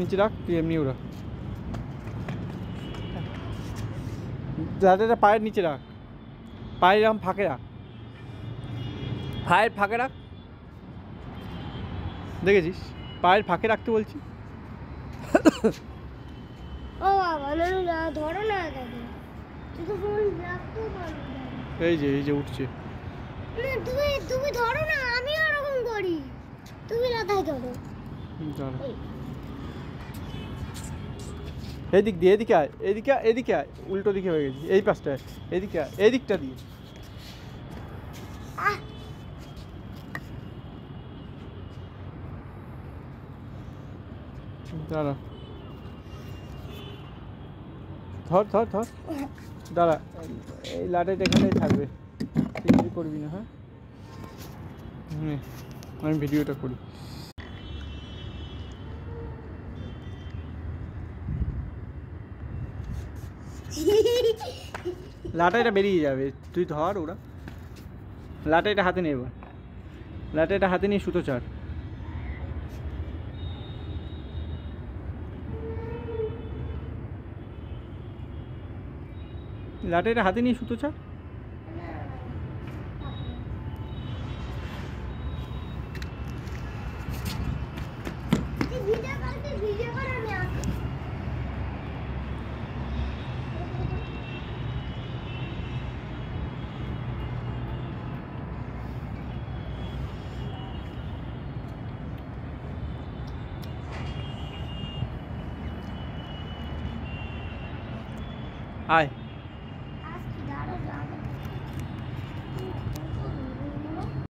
নিচে রাখ, তুই এমনি ওরা লাটাইটা পায়ের নিচে রাখ, পায়ের এরকম ফাঁকে রাখ, পায়ের ফাঁকে রাখ, দেখেছিস পায়ের ফাঁকে রাখতে বলছি। ও বাবা না ধরো না দাদা, তুই তো ফোন রাখতে পারবি না। এই যে উঠছে। না তুমি ধরো না, আমি এরকম করি, তুমি লাটাই ধরো। এদিক দিয়ে এদিকে আয়, এদিকে আয়, উল্টো দিকে হয়ে গেছি, এই পাশটায় এদিকে আয়, এদিকটা দিয়ে। দাঁড়া, ধর দাঁড়া, এই লাটাইটা এখানেই থাকবে, কিছু করবি না। হ্যাঁ আমি ভিডিওটা করি। লাটাইটা বেরিয়ে যাবে, তুই ধর ওরা, লাটাইটা হাতে নেব, লাটাইটা হাতে নিয়ে সুতো চার, লাটাইটা হাতে নিয়ে সুতো চার। আয়